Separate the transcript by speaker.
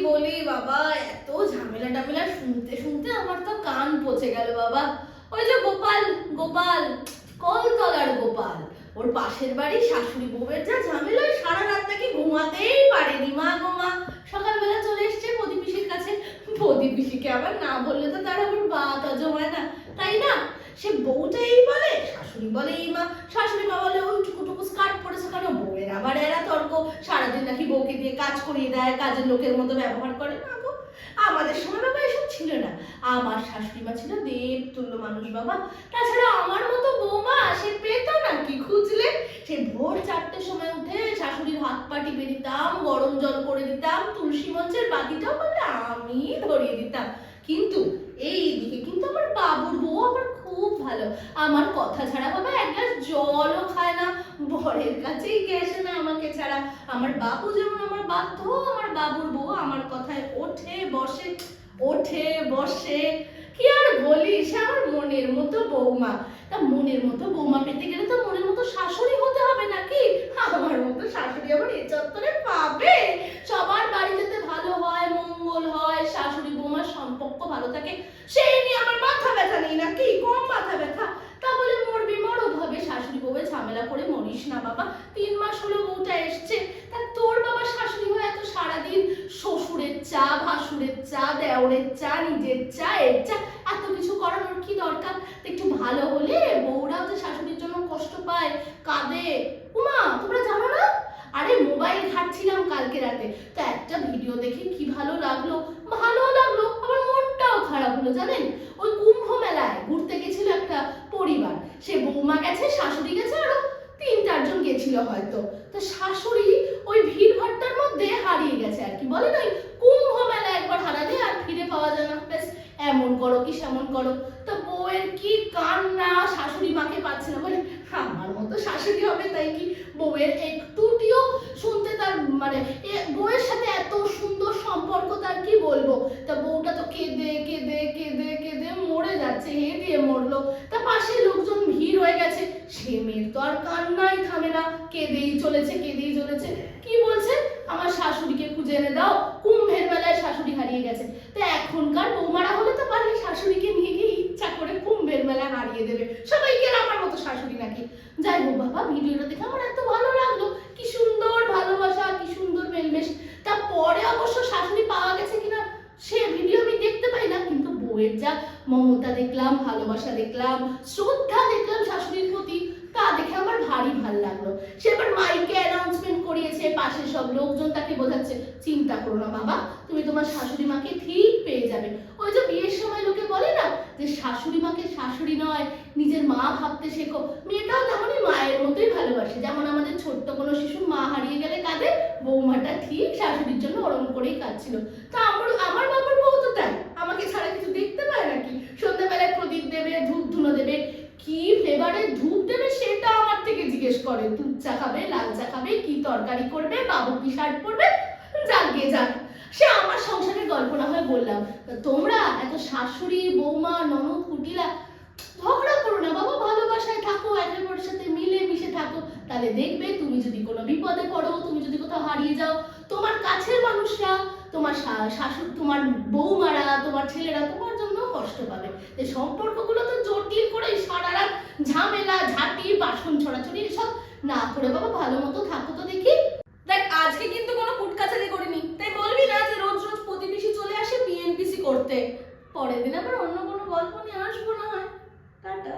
Speaker 1: বলি বাবা, এত ঝামেলা টামেলা শুনতে শুনতে আমার তো কান পচে গেল বাবা। ওই যে গোপাল গোপাল কলতলার গোপাল, ওর পাশের বাড়ি শাশুড়ি বউয়ের যা ঝামেলা, সারা রাত নাকি ঘুমাতেই পারেনি মা গো মা। সকালবেলা চলে এসছে প্রদীপিসির কাছে। প্রদীপিসিকে আবার না বললে তো তার আবার বাত জমায় না, তাই না? সে বউটা এই বলে, শাশুড়ি বলে এই মা, শাশুড়ি মা বলে ওই টুকু স্কার্ট পরেছে কেন, বউয়ের আবার এরা তর্ক, সারাদিন নাকি বউকে দিয়ে কাজ করিয়ে দেয়, কাজের লোকের মতো ব্যবহার করে। না গো, আমাদের সময় বাবা এসব ছিল না। আমার শাশুড়ি মা ছিল দেবতুল্য মানুষ বাবা। তাছাড়া আমার মতো বৌমা সে পেত নাকি খুঁজলে? সে ভোর 4টের সময় উঠে শাশুড়ির হাত পা টিপে দিতাম, গরম জল করে দিতাম, তুলসী মঞ্চের বাতিটাও বলে আমি ধরিয়ে দিতাম। কিন্তু এই দিকে কিন্তু আমার বাবুর বউ আমার খুব ভালো, আমার কথা ছাড়া বাবা এক গ্লাস জলও খায় না, বরের কাছেই গেছে না আমাকে ছাড়া। আমার বাবু যেমন আমার বাধ্য, আমার বাবুর বউ আমার কথায় ওঠে বসে, ওঠে বসে। কি আর বলি, সে আমার মনের মতো বৌমা। তা মনের মতো বৌমা পেতে গেলে তো মনের মতো শাশুড়ি হতে হবে নাকি? আমার মতো শাশুড়ি আবার এ চত্বরে পাবে? সবার বাড়ি যাতে ভালো হয়, মঙ্গল হয়, শাশুড়ি বৌমার সম্পর্ক ভালো থাকে, সেই নিয়ে আমার মাথা ব্যথা নেই নাকি? কম মাথা ব্যথা? তা বলে মরবি মর, ওভাবে শাশুড়ি বউয়ে ঝামেলা করে মরিস না বাবা। 3 মাস হলো বউটা এসছে, তা তোর বাবা শাশুড়ি হয়ে এত সারাদিন শ্বশুরের চা, ভাসুরের চা, দেওরের চা, নিজের চা, এর চা, এত কিছু করানোর কি দরকার? একটু ভালো হলে বউরাও যে শাশুড়ির জন্য কষ্ট পায়, কাঁদে। উমা, তোমরা জানো না? আরে মোবাইল ঘাঁটছিলাম কালকে রাতে, তো একটা ভিডিও দেখে কি ভালো লাগলো, ভালো লাগলো, আবার মনটাও খারাপ হলো জানেন। ওই কুম্ভ মেলায় ঘুরতে গেছিল একটা পরিবার, সে বৌমা গেছে, শাশুড়ি গেছে, আরো 3-4 জন গেছিল হয়তো। তো শাশুড়ি ওই ভিড় ভাট্টার মধ্যে হারিয়ে গেছে আর কি, বলে না কুম্ভ মেলা একবার হারালে আর ফিরে পাওয়া যায় না, বেশ এমন করো কি সেমন করো। তো বউয়ের কি কান্না, শাশুড়ি মাকে পাচ্ছে না বলে। আমার মতো শাশুড়ি হবে তাই কি বউয়ের একটুটিও শুনতে তার মানে বউয়ের সাথে এত সুন্দর সম্পর্ক, তার কি বলবো। তা বউটা তো কেঁদে কেঁদে কেঁদে কেঁদে মরে যাচ্ছে, হে দিয়ে মরলো। তা পাশে লোকজন ভিড় হয়ে গেছে, সে মেয়ের তো আর কান্নাই থামে না, কেঁদেই চলেছে কেঁদেই চলেছে। কি বলছে, আমার শাশুড়িকে খুঁজে এনে দাও, কুম্ভের মেলায় শাশুড়ি হারিয়ে গেছে। তো এখনকার বৌমারা হলে তো পারলে শাশুড়িকে নিয়ে গিয়ে ইচ্ছা করে কুম্ভের মেলা হারিয়ে দেবে, সবাইকে আমার মতো শাশুড়ি নাকি। যাই হোক বাবা, ভিডিওটা দেখে আমার এত ভালো লাগলো, কি সুন্দর ভালোবাসা, কি সুন্দর মেলমেশ। তা পরে অবশ্য শাশুড়ি পাওয়া গেছে কিনা সে ভিডিও আমি দেখতে পাই না, কিন্তু বউয়ের যা মমতা দেখলাম, ভালোবাসা দেখলাম, শ্রদ্ধা দেখলাম শাশুড়ির প্রতি, তা দেখে আমার ভারী ভালো লাগলো। সে এবার মাইকে অ্যানাউন্সমেন্ট করিয়েছে, পাশে সব লোকজন তাকে বোঝাচ্ছে, চিন্তা করো না বাবা, তুমি তোমার শাশুড়ি মাকে ঠিক পেয়ে যাবে। ওই যে বিয়ের সময় লোকে বলে না যে শাশুড়ি মাকে শাশুড়ি নয় নিজের মা ভাবতে শেখো, মেয়েটাও তেমনই মায়ের মতোই ভালোবাসে। যেমন আমাদের ছোট্ট কোনো শিশুর মা হারিয়ে গেলে কাঁদে, বৌমাটা ঠিক শাশুড়ির জন্য ওরম করেই কাঁদছিল। তা আমার বাবার বউ তো তাই, আমাকে ছাড়া কিছু দেখতে পায় নাকি? সন্ধ্যাবেলায় প্রদীপ দেবে, ধূপ ধুনো দেবে, কি ফ্লেভারের ধূপ দেবে সেটা আমার থেকে জিজ্ঞেস করে। দুধ চা খাবে, লাল চা খাবে, কি তরকারি করবে, বাবু কি শার্ট পরবে, যাক গে যাক। সে আমার সংসারের গল্প না হয় বললাম। তোমরা এত শাশুড়ি বৌমা ননদ কুটিলা ঝগড়া করো না বাবা, ভালোবাসায় থাকো, একে অপরের সাথে মিলে মিশে থাকো। তাহলে দেখবে তুমি যদি কোনো বিপদে পড়ো, তুমি যদি কোথাও হারিয়ে যাও, তোমার কাছের মানুষরা, তোমার শাশুড়, তোমার বৌমারা, তোমার ছেলেরা তোমার জন্য কষ্ট পাবে। এই সম্পর্কগুলো তো জটিল করে সারা রাত ঝামেলা ঝাঁটি বাসন ছড়াছড়ি এসব না করে বাবা ভালো মতো থাকো তো দেখি। দেখ, আজকে কিন্তু কোনো কুটকাচারি করিনি, তাই বলবি না যে রোজ রোজ প্রতিবেশী চলে আসে বিএনপিসি করতে। পরের দিন আবার অন্য কোনো গল্প নিয়ে আসবো না হয়। টাটা।